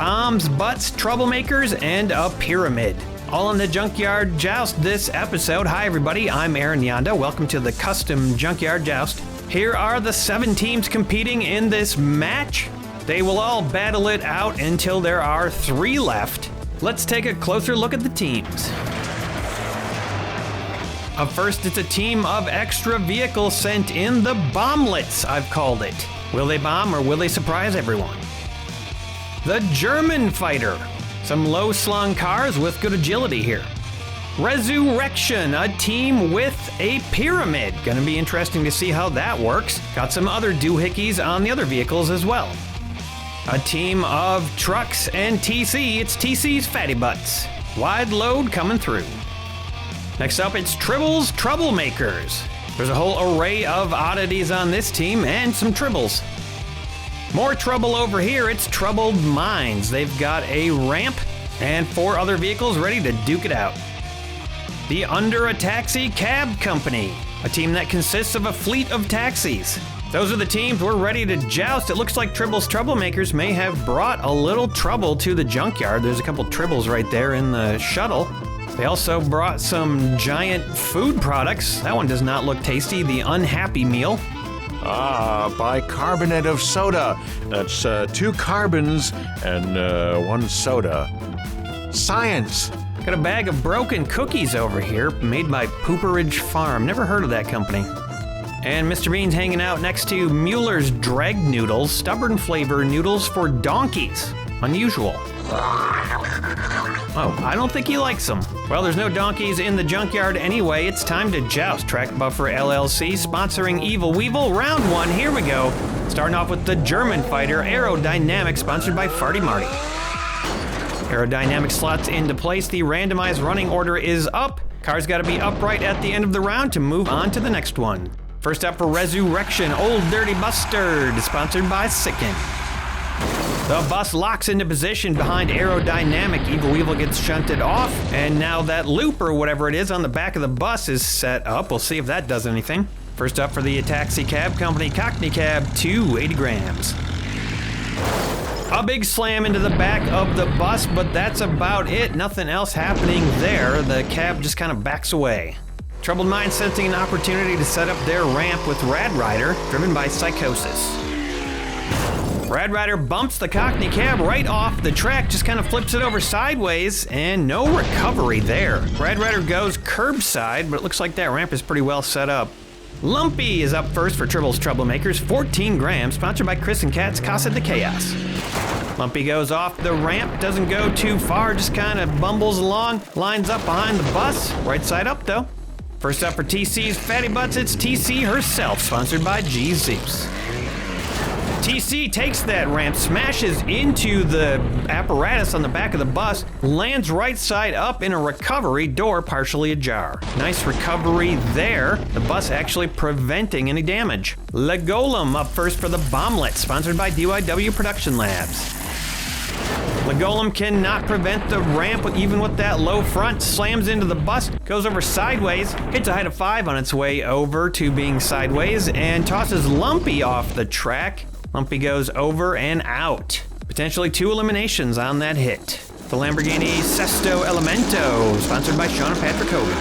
bombs, butts, troublemakers, and a pyramid. All in the Junkyard Joust this episode. Hi everybody, I'm Aaron Yonda. Welcome to the custom Junkyard Joust. Here are the 7 teams competing in this match. They will all battle it out until there are 3 left. Let's take a closer look at the teams. Up first, it's a team of extra vehicles sent in, the bomblets, I've called it. Will they bomb or will they surprise everyone? The German fighter. Some low-slung cars with good agility here. Resurrection, a team with a pyramid. Gonna be interesting to see how that works. Got some other doohickeys on the other vehicles as well. A team of trucks and TC. It's TC's Fatty Butts. Wide load coming through. Next up, it's Tribbles Troublemakers. There's a whole array of oddities on this team and some tribbles. More trouble over here, it's Troubled Minds. They've got a ramp and 4 other vehicles ready to duke it out. The Under a Taxi Cab Company, a team that consists of a fleet of taxis. Those are the teams we're ready to joust. It looks like Tribbles Troublemakers may have brought a little trouble to the junkyard. There's a couple tribbles right there in the shuttle. They also brought some giant food products. That one does not look tasty, the Unhappy Meal. Bicarbonate of soda. That's 2 carbons and 1 soda. Science. Got a bag of broken cookies over here, made by Pooperage Farm. Never heard of that company. And Mr. Bean's hanging out next to Mueller's Drag Noodles, stubborn flavor noodles for donkeys. Unusual. Oh, I don't think he likes them. Well, there's no donkeys in the junkyard anyway. It's time to joust. Track Buffer LLC sponsoring Evil Weevil. Round 1, here we go. Starting off with the German fighter, Aerodynamics, sponsored by Farty Marty. Aerodynamics slots into place. The randomized running order is up. Cars gotta be upright at the end of the round to move on to the next one. First up for Resurrection, Old Dirty Bustard, sponsored by Sicken. The bus locks into position behind Aerodynamic. Evil Weevil gets shunted off, and now that loop or whatever it is on the back of the bus is set up. We'll see if that does anything. First up for the Taxi Cab Company, Cockney Cab, 280 grams. A big slam into the back of the bus, but that's about it. Nothing else happening there. The cab just kind of backs away. Troubled Mind sensing an opportunity to set up their ramp with Rad Rider, driven by Psychosis. Rad Rider bumps the Cockney Cab right off the track, just kind of flips it over sideways, and no recovery there. Rad Rider goes curbside, but it looks like that ramp is pretty well set up. Lumpy is up first for Tribbles Troublemakers, 14 grams, sponsored by Chris and Kat's Casa de Chaos. Lumpy goes off the ramp, doesn't go too far, just kind of bumbles along, lines up behind the bus, right side up though. First up for TC's Fatty Butts, it's TC herself, sponsored by G Zeus. TC takes that ramp, smashes into the apparatus on the back of the bus, lands right side up in a recovery, door partially ajar. Nice recovery there, the bus actually preventing any damage. Le Golem up first for the Bomblet, sponsored by DYW Production Labs. Le Golem cannot prevent the ramp even with that low front, slams into the bus, goes over sideways, hits a height of 5 on its way over to being sideways, and tosses Lumpy off the track. Lumpy goes over and out. Potentially 2 eliminations on that hit. The Lamborghini Sesto Elemento, sponsored by Sean and Patrick Hogan.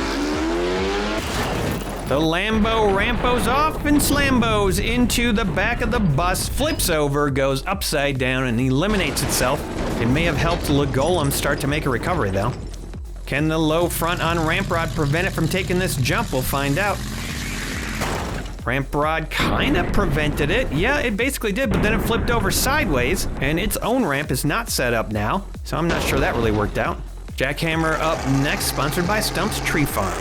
The Lambo rampos off and slambos into the back of the bus, flips over, goes upside down, and eliminates itself. It may have helped Le Golem start to make a recovery though. Can the low front on Ramp Rod prevent it from taking this jump? We'll find out. Ramp Rod kind of prevented it. Yeah, it basically did, but then it flipped over sideways, and its own ramp is not set up now, so I'm not sure that really worked out. Jackhammer up next, sponsored by Stump's Tree Farm.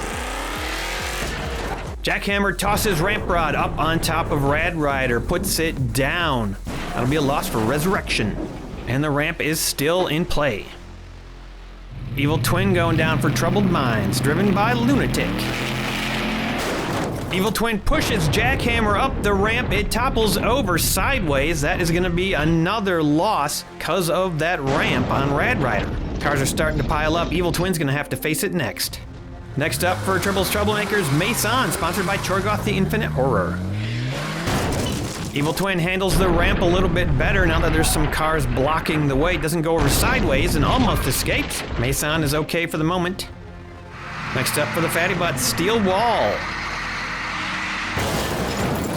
Jackhammer tosses Ramp Rod up on top of Rad Rider, puts it down. That'll be a loss for Resurrection, and the ramp is still in play. Evil Twin going down for Troubled Minds, driven by Lunatic. Evil Twin pushes Jackhammer up the ramp. It topples over sideways. That is going to be another loss because of that ramp on Rad Rider. Cars are starting to pile up. Evil Twin's going to have to face it next. Next up for Tribbles Troublemakers, Mason, sponsored by Chorgoth the Infinite Horror. Evil Twin handles the ramp a little bit better now that there's some cars blocking the way. Doesn't go over sideways and almost escapes. Mason is okay for the moment. Next up for the Fatty Butt, Steel Wall.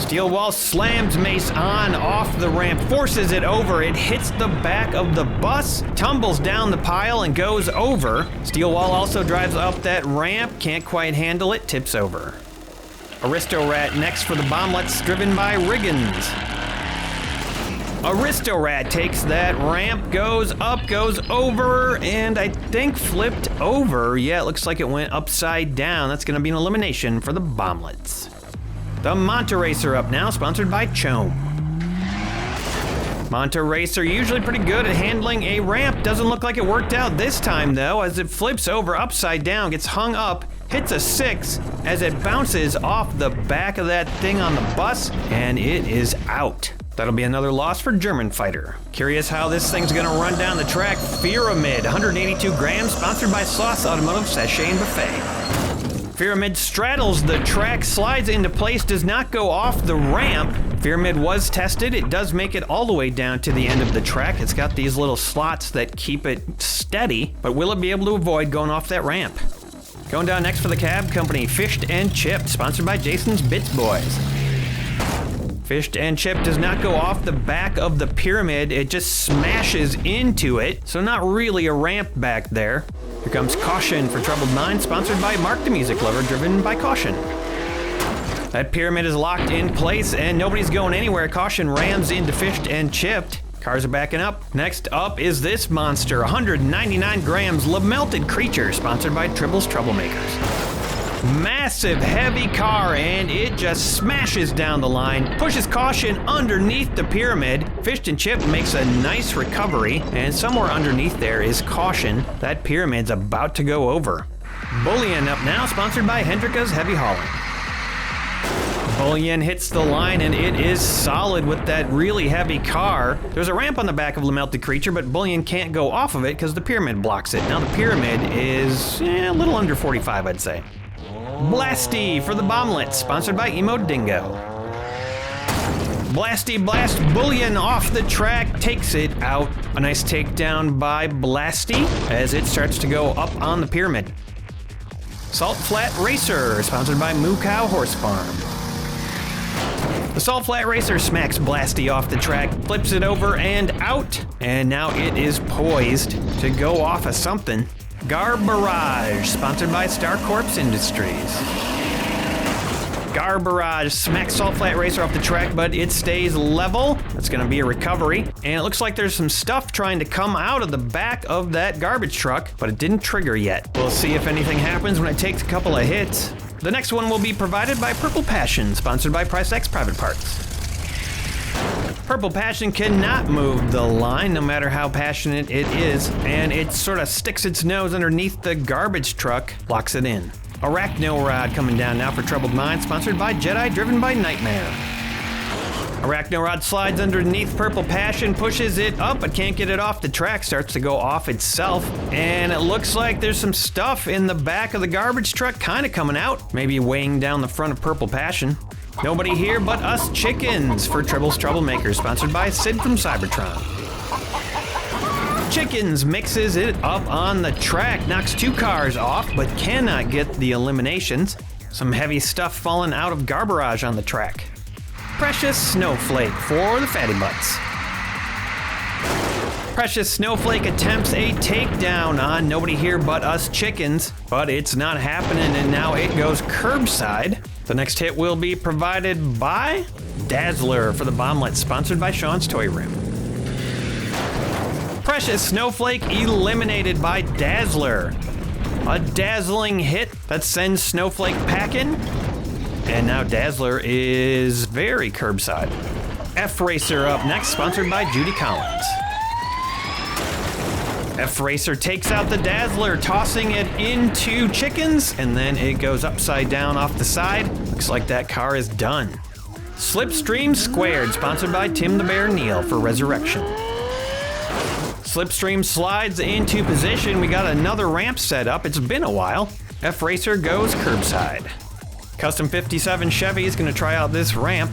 Steel Wall slams Mace on off the ramp, forces it over. It hits the back of the bus, tumbles down the pile and goes over. Steel Wall also drives up that ramp, can't quite handle it, tips over. Aristo Rat next for the bomblets, driven by Riggins. Aristo Rat takes that ramp, goes up, goes over, and I think flipped over. Yeah, it looks like it went upside down. That's gonna be an elimination for the bomblets. The Monta Racer up now, sponsored by Chome. Monta Racer usually pretty good at handling a ramp. Doesn't look like it worked out this time though, as it flips over upside down, gets hung up, hits a 6 as it bounces off the back of that thing on the bus, and it is out. That'll be another loss for German Fighter. Curious how this thing's gonna run down the track. Pyramid, 182 grams, sponsored by Sauce Automotive Sachet and Buffet. Pyramid straddles the track, slides into place, does not go off the ramp. Pyramid was tested. It does make it all the way down to the end of the track. It's got these little slots that keep it steady, but will it be able to avoid going off that ramp? Going down next for the cab company, Fished and Chipped, sponsored by Jason's Bits Boys. Fished and Chipped does not go off the back of the pyramid, it just smashes into it, so not really a ramp back there. Here comes Caution for Troubled Mind, sponsored by Mark the Music Lover, driven by Caution. That pyramid is locked in place and nobody's going anywhere. Caution rams into Fished and Chipped. Cars are backing up. Next up is this monster, 199 grams, Melted Creature, sponsored by Tribble's Troublemakers. Massive, heavy car, and it just smashes down the line, pushes Caution underneath the pyramid. Fished and Chipped makes a nice recovery, and somewhere underneath there is Caution. That pyramid's about to go over. Bullion up now, sponsored by Hendrika's Heavy Hauling. Bullion hits the line, and it is solid with that really heavy car. There's a ramp on the back of the Melted Creature, but Bullion can't go off of it because the pyramid blocks it. Now the pyramid is a little under 45, I'd say. Blasty for the Bomblets, sponsored by Emo Dingo. Blasty Blast Bullion off the track, takes it out. A nice takedown by Blasty as it starts to go up on the pyramid. Salt Flat Racer, sponsored by Moo Cow Horse Farm. The Salt Flat Racer smacks Blasty off the track, flips it over and out, and now it is poised to go off of something. Garbarage, sponsored by Star Corps Industries. Garbarage smacks Salt Flat Racer off the track, but it stays level. That's gonna be a recovery. And it looks like there's some stuff trying to come out of the back of that garbage truck, but it didn't trigger yet. We'll see if anything happens when it takes a couple of hits. The next one will be provided by Purple Passion, sponsored by Price X Private Parts. Purple Passion cannot move the line, no matter how passionate it is, and it sort of sticks its nose underneath the garbage truck, locks it in. Arachnorod coming down now for Troubled Mind, sponsored by Jedi, driven by Nightmare. Arachnorod slides underneath Purple Passion, pushes it up, but can't get it off the track, starts to go off itself, and it looks like there's some stuff in the back of the garbage truck kind of coming out, maybe weighing down the front of Purple Passion. Nobody here but us chickens for Tribble's Troublemakers, sponsored by Sid from Cybertron. Chickens mixes it up on the track, knocks 2 cars off, but cannot get the eliminations. Some heavy stuff falling out of Garbarage on the track. Precious Snowflake for the Fatty Butts. Precious Snowflake attempts a takedown on nobody here but us chickens, but it's not happening, and now it goes curbside. The next hit will be provided by Dazzler for the Bomblets, sponsored by Sean's Toy Room. Precious Snowflake eliminated by Dazzler. A dazzling hit that sends Snowflake packing, and now Dazzler is very curbside. F-Racer up next, sponsored by Judy Collins. F-Racer takes out the Dazzler, tossing it into chickens, and then it goes upside down off the side. Looks like that car is done. Slipstream Squared, sponsored by Tim the Bear Neal for Resurrection. Slipstream slides into position. We got another ramp set up. It's been a while. F-Racer goes curbside. Custom 57 Chevy is going to try out this ramp.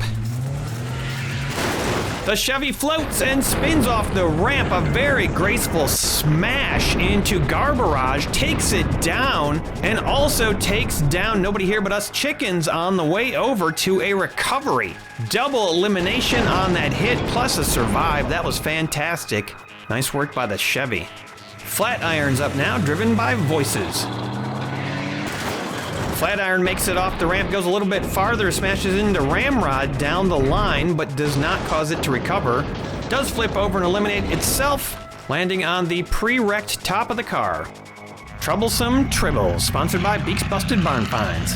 The Chevy floats and spins off the ramp. A very graceful smash into Garbarage, takes it down, and also takes down nobody here but us chickens on the way over to a recovery. Double elimination on that hit, plus a survive. That was fantastic. Nice work by the Chevy. Flatiron's up now, driven by Voices. Flatiron makes it off the ramp, goes a little bit farther, smashes into Ramrod down the line, but does not cause it to recover. Does flip over and eliminate itself, landing on the pre-wrecked top of the car. Troublesome Tribbles, sponsored by Beaks Busted Barn Finds.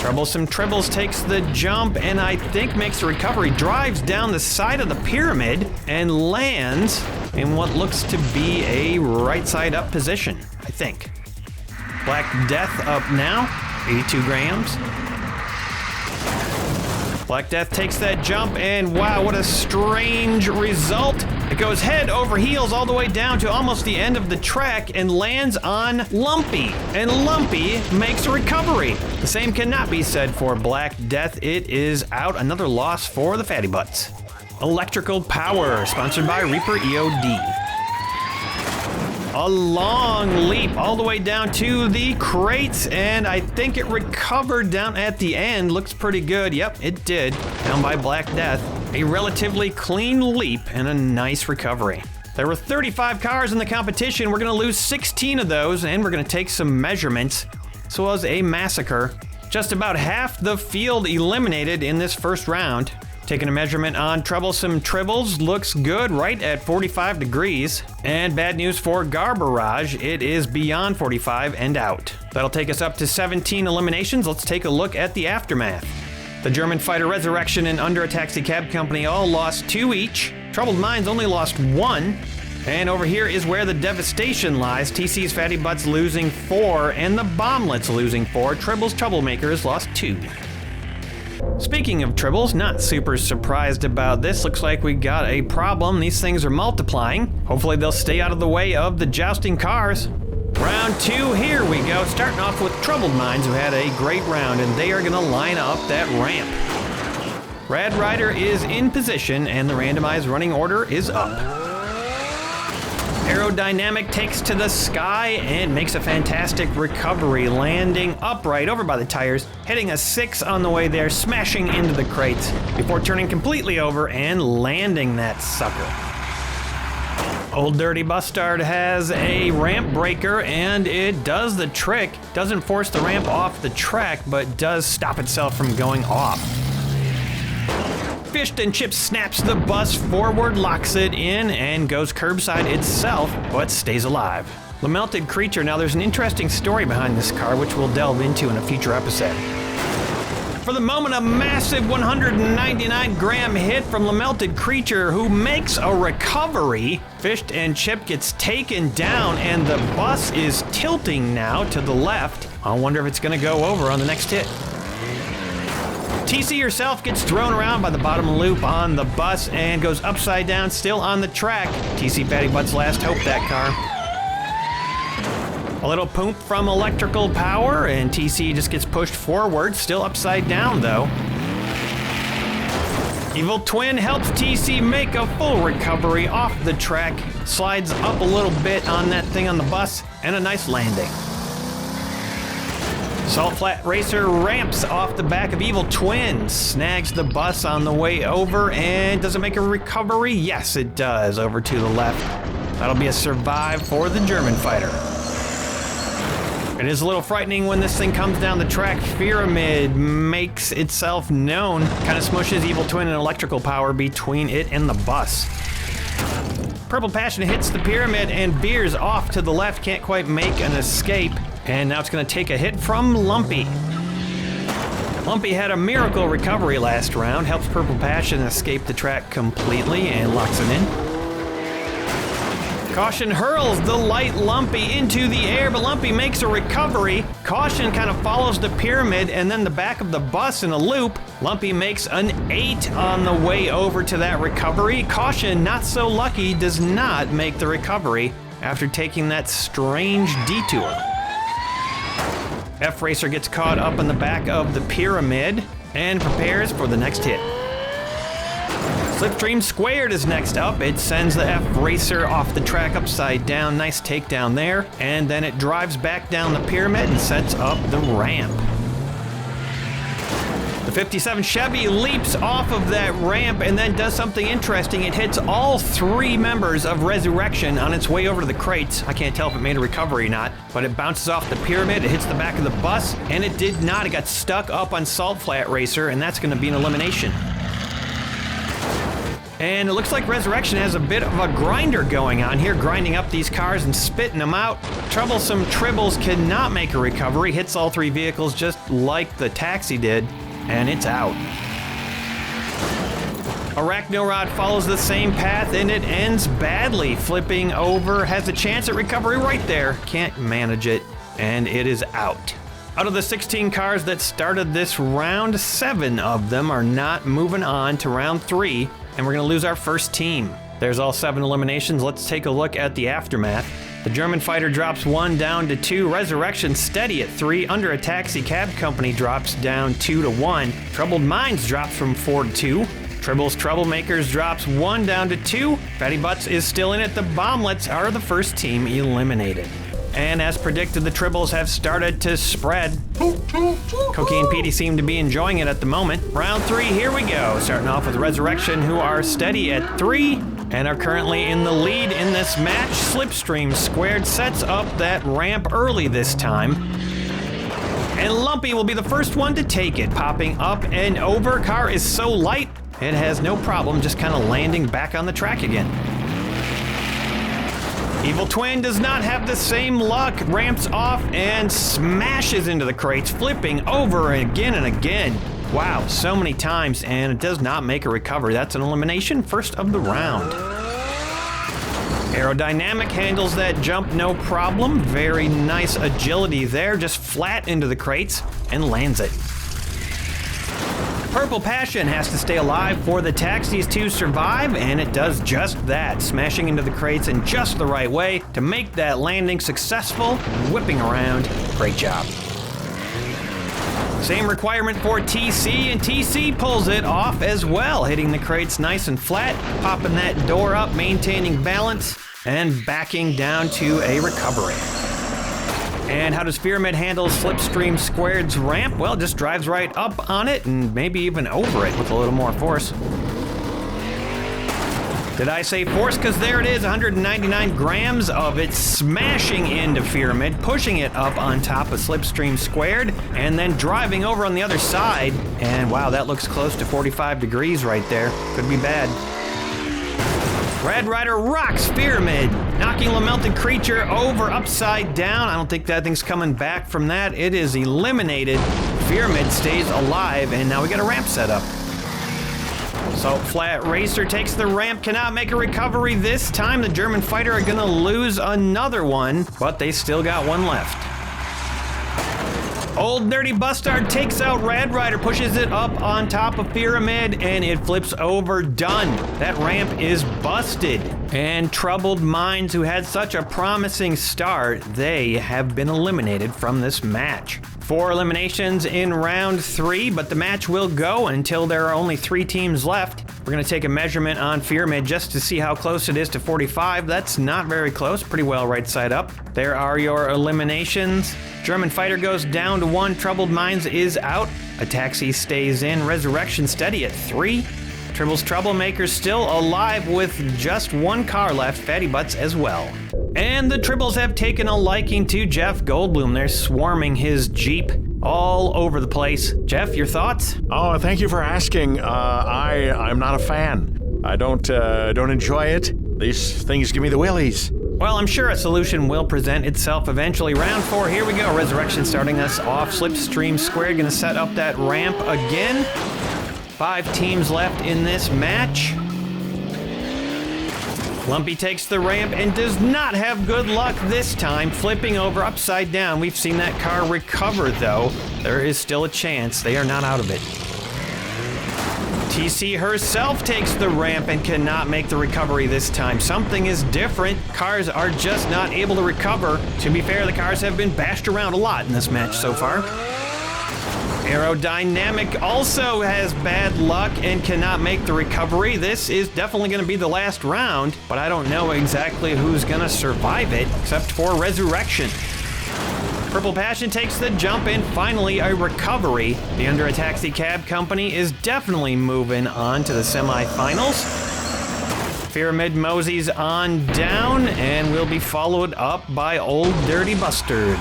Troublesome Tribbles takes the jump and I think makes the recovery, drives down the side of the pyramid and lands in what looks to be a right side up position, I think. Black Death up now, 82 grams. Black Death takes that jump and wow, what a strange result. It goes head over heels all the way down to almost the end of the track and lands on Lumpy. And Lumpy makes a recovery. The same cannot be said for Black Death. It is out, another loss for the Fatty Butts. Electrical Power, sponsored by Reaper EOD. A long leap all the way down to the crates, and I think it recovered down at the end. Looks pretty good. Yep, it did. Down by Black Death. A relatively clean leap and a nice recovery. There were 35 cars in the competition. We're going to lose 16 of those, and we're going to take some measurements. This was a massacre. Just about half the field eliminated in this first round. Taking a measurement on Troublesome Tribbles, looks good, right at 45 degrees. And bad news for Garbarage, it is beyond 45 and out. That'll take us up to 17 eliminations. Let's take a look at the aftermath. The German Fighter Resurrection and Under a Taxi Cab Company all lost 2 each. Troubled Minds only lost 1. And over here is where the devastation lies. TC's Fatty Butts losing 4 and the Bomblets losing 4. Tribbles Troublemakers lost 2. Speaking of Tribbles, not super surprised about this. Looks like we got a problem. These things are multiplying. Hopefully they'll stay out of the way of the jousting cars. Round 2, here we go. Starting off with Troubled Minds, who had a great round, and they are gonna line up that ramp. Rad Rider is in position, and the randomized running order is up. Aerodynamic takes to the sky and makes a fantastic recovery, landing upright over by the tires, hitting a 6 on the way there, smashing into the crates before turning completely over and landing that sucker. Old Dirty Bustard has a ramp breaker and it does the trick. Doesn't force the ramp off the track, but does stop itself from going off. Fished and Chips snaps the bus forward, locks it in, and goes curbside itself, but stays alive. The Melted Creature. Now there's an interesting story behind this car, which we'll delve into in a future episode. For the moment, a massive 199 gram hit from the Melted Creature, who makes a recovery. Fished and Chip gets taken down, and the bus is tilting now to the left. I wonder if it's gonna go over on the next hit. TC herself gets thrown around by the bottom loop on the bus and goes upside down, still on the track. TC Fatty Butts last hope, that car. A little poop from Electrical Power, and TC just gets pushed forward, still upside down though. Evil Twin helps TC make a full recovery off the track, slides up a little bit on that thing on the bus, and a nice landing. Salt Flat Racer ramps off the back of Evil Twin, snags the bus on the way over, and does it make a recovery? Yes, it does, over to the left. That'll be a survive for the German fighter. It is a little frightening when this thing comes down the track. Pyramid makes itself known, kind of smushes Evil Twin and Electrical Power between it and the bus. Purple Passion hits the Pyramid and veers off to the left, can't quite make an escape. And now it's going to take a hit from Lumpy. Lumpy had a miracle recovery last round, helps Purple Passion escape the track completely and locks him in. Caution hurls the light Lumpy into the air, but Lumpy makes a recovery. Caution kind of follows the Pyramid and then the back of the bus in a loop. Lumpy makes an 8 on the way over to that recovery. Caution, not so lucky, does not make the recovery after taking that strange detour. F-Racer gets caught up in the back of the Pyramid and prepares for the next hit. Slipstream Squared is next up. It sends the F-Racer off the track upside down. Nice takedown there. And then it drives back down the pyramid and sets up the ramp. The 57 Chevy leaps off of that ramp and then does something interesting. It hits all 3 members of Resurrection on its way over to the crates. I can't tell if it made a recovery or not, but it bounces off the pyramid, it hits the back of the bus, and it did not. It got stuck up on Salt Flat Racer, and that's going to be an elimination. And it looks like Resurrection has a bit of a grinder going on here, grinding up these cars and spitting them out. Troublesome Tribbles cannot make a recovery, hits all 3 vehicles just like the taxi did. And it's out. Arachnarod follows the same path and it ends badly, flipping over, has a chance at recovery right there, can't manage it, and it is out. Out of the 16 cars that started this round, 7 of them are not moving on to round 3, and we're gonna lose our first team. There's all 7 eliminations. Let's take a look at the aftermath. The German fighter drops 1 down to 2. Resurrection steady at 3. Under a Taxi Cab Company drops down 2 to 1. Troubled Minds drops from 4 to 2. Tribbles Troublemakers drops 1 down to 2. Fatty Butts is still in it. The Bomblets are the first team eliminated. And as predicted, the Tribbles have started to spread. Cokie and Petey seem to be enjoying it at the moment. Round 3, here we go. Starting off with Resurrection, who are steady at 3 and are currently in the lead in this match. Slipstream Squared sets up that ramp early this time. And Lumpy will be the first one to take it, popping up and over. Car is so light, it has no problem just kind of landing back on the track again. Evil Twin does not have the same luck, ramps off and smashes into the crates, flipping over again and again. Wow, so many times, and it does not make a recovery. That's an elimination, first of the round. Aerodynamic handles that jump no problem. Very nice agility there, just flat into the crates and lands it. Purple Passion has to stay alive for the taxis to survive, and it does just that, smashing into the crates in just the right way to make that landing successful, whipping around. Great job. Same requirement for TC, and TC pulls it off as well, hitting the crates nice and flat, popping that door up, maintaining balance, and backing down to a recovery. And how does Pyramid handle Slipstream Squared's ramp? Well, it just drives right up on it and maybe even over it with a little more force. Did I say force? Because there it is, 199 grams of it smashing into Pyramid, pushing it up on top of Slipstream Squared, and then driving over on the other side. And wow, that looks close to 45 degrees right there. Could be bad. Red Rider rocks Pyramid, knocking the melted creature over upside down. I don't think that thing's coming back from that. It is eliminated. Pyramid stays alive, and now we got a ramp set up. Salt Flat Racer takes the ramp, cannot make a recovery this time. The German fighter are gonna lose another one, but they still got one left. Old Nerdy Bustard takes out Red Rider, pushes it up on top of Pyramid, and it flips over. Done. That ramp is busted. And Troubled Minds, who had such a promising start, they have been eliminated from this match. 4 eliminations in round 3, but the match will go until there are only 3 teams left. We're gonna take a measurement on Pyramid just to see how close it is to 45. That's not very close, pretty well right side up. There are your eliminations. German fighter goes down to 1, Troubled Minds is out. A taxi stays in, Resurrection steady at 3. Tribbles Troublemakers still alive with just 1 car left, Fatty Butts as well. And the Tribbles have taken a liking to Jeff Goldblum. They're swarming his Jeep all over the place. Jeff, your thoughts? Oh, thank you for asking. I'm not a fan. I don't enjoy it. These things give me the willies. Well, I'm sure a solution will present itself eventually. Round 4, here we go. Resurrection starting us off. Slipstream Square gonna set up that ramp again. 5 teams left in this match. Lumpy takes the ramp and does not have good luck this time, flipping over upside down. We've seen that car recover though. There is still a chance. They are not out of it. TC herself takes the ramp and cannot make the recovery this time. Something is different. Cars are just not able to recover. To be fair, the cars have been bashed around a lot in this match so far. Aerodynamic also has bad luck and cannot make the recovery. This is definitely going to be the last round, but I don't know exactly who's going to survive it, except for Resurrection. Purple Passion takes the jump and finally a recovery. The Under a Taxi Cab Company is definitely moving on to the semifinals. Pyramid Mosey's on down and will be followed up by Old Dirty Bustard.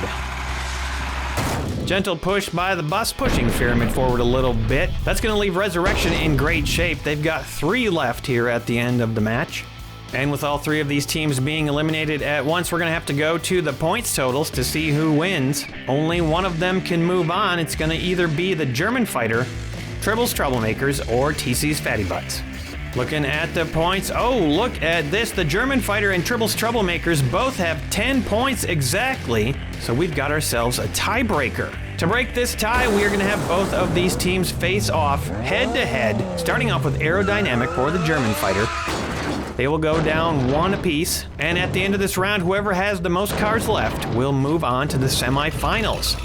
Gentle push by the bus, pushing Pyramid forward a little bit. That's going to leave Resurrection in great shape. They've got 3 left here at the end of the match. And with all 3 of these teams being eliminated at once, we're going to have to go to the points totals to see who wins. Only one of them can move on. It's going to either be the German Fighter, Tribble's Troublemakers, or TC's Fatty Butts. Looking at the points, oh, look at this. The German Fighter and Tribble's Troublemakers both have 10 points exactly, so we've got ourselves a tiebreaker. To break this tie, we are going to have both of these teams face off head-to-head, starting off with Aerodynamic for the German Fighter. They will go down 1 apiece, and at the end of this round, whoever has the most cars left will move on to the semifinals.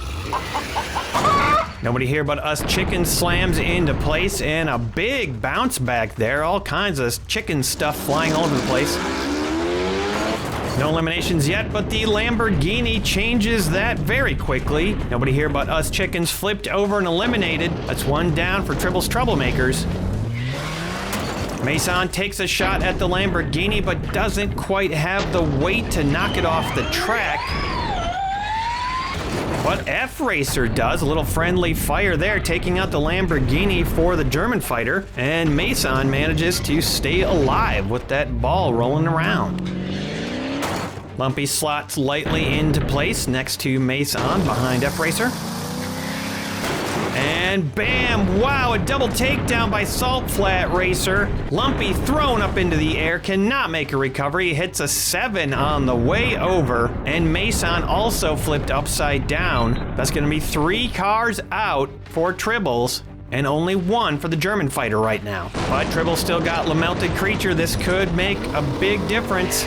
Nobody here but us chicken slams into place, and a big bounce back there. All kinds of chicken stuff flying all over the place. No eliminations yet, but the Lamborghini changes that very quickly. Nobody here but us chickens flipped over and eliminated. That's 1 down for Tribble's Troublemakers. Mason takes a shot at the Lamborghini, but doesn't quite have the weight to knock it off the track. But F-Racer does, a little friendly fire there, taking out the Lamborghini for the German Fighter, and Mason manages to stay alive with that ball rolling around. Lumpy slots lightly into place next to Mason behind F-Racer. And bam! Wow, a double takedown by Salt Flat Racer. Lumpy thrown up into the air, cannot make a recovery. Hits a 7 on the way over. And Mason also flipped upside down. That's going to be 3 cars out for Tribbles, and only 1 for the German Fighter right now. But Tribble still got LaMelted Creature. This could make a big difference.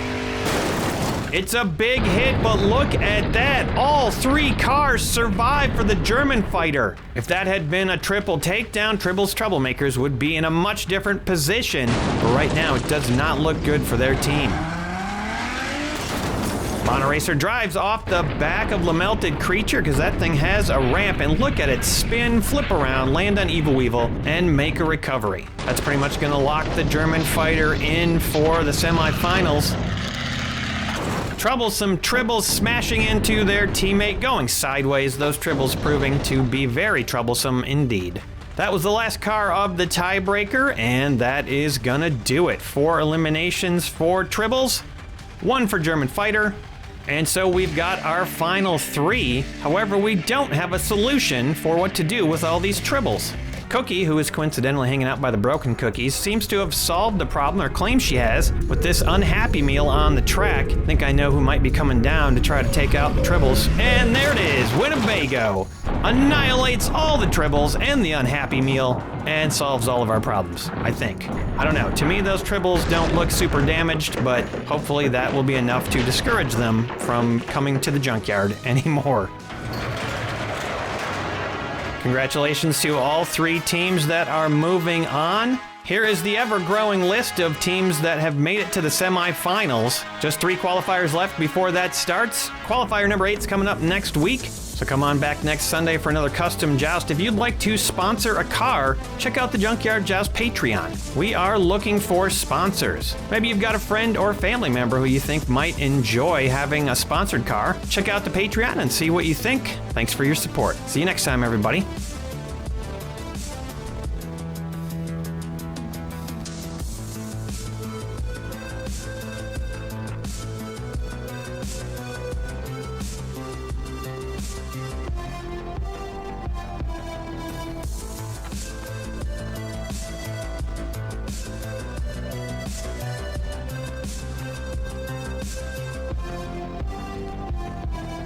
It's a big hit, but look at that. All 3 cars survived for the German Fighter. If that had been a triple takedown, Tribble's Troublemakers would be in a much different position. But right now, it does not look good for their team. Monoracer drives off the back of LaMelted Creature because that thing has a ramp, and look at it spin, flip around, land on Evil Weevil, and make a recovery. That's pretty much going to lock the German Fighter in for the semifinals. Troublesome Tribbles smashing into their teammate, going sideways. Those Tribbles proving to be very troublesome indeed. That was the last car of the tiebreaker, and that is gonna do it. 4 eliminations for Tribbles, 1 for German Fighter, and so we've got our final 3. However, we don't have a solution for what to do with all these Tribbles. Cookie, who is coincidentally hanging out by the broken cookies, seems to have solved the problem, or claims she has, with this unhappy meal on the track. I think I know who might be coming down to try to take out the Tribbles. And there it is, Winnebago annihilates all the Tribbles and the unhappy meal and solves all of our problems, I think. I don't know, to me those Tribbles don't look super damaged, but hopefully that will be enough to discourage them from coming to the junkyard anymore. Congratulations to all 3 teams that are moving on. Here is the ever-growing list of teams that have made it to the semifinals. Just 3 qualifiers left before that starts. Qualifier number 8 is coming up next week. So come on back next Sunday for another custom joust. If you'd like to sponsor a car, check out the Junkyard Joust Patreon. We are looking for sponsors. Maybe you've got a friend or family member who you think might enjoy having a sponsored car. Check out the Patreon and see what you think. Thanks for your support. See you next time, everybody.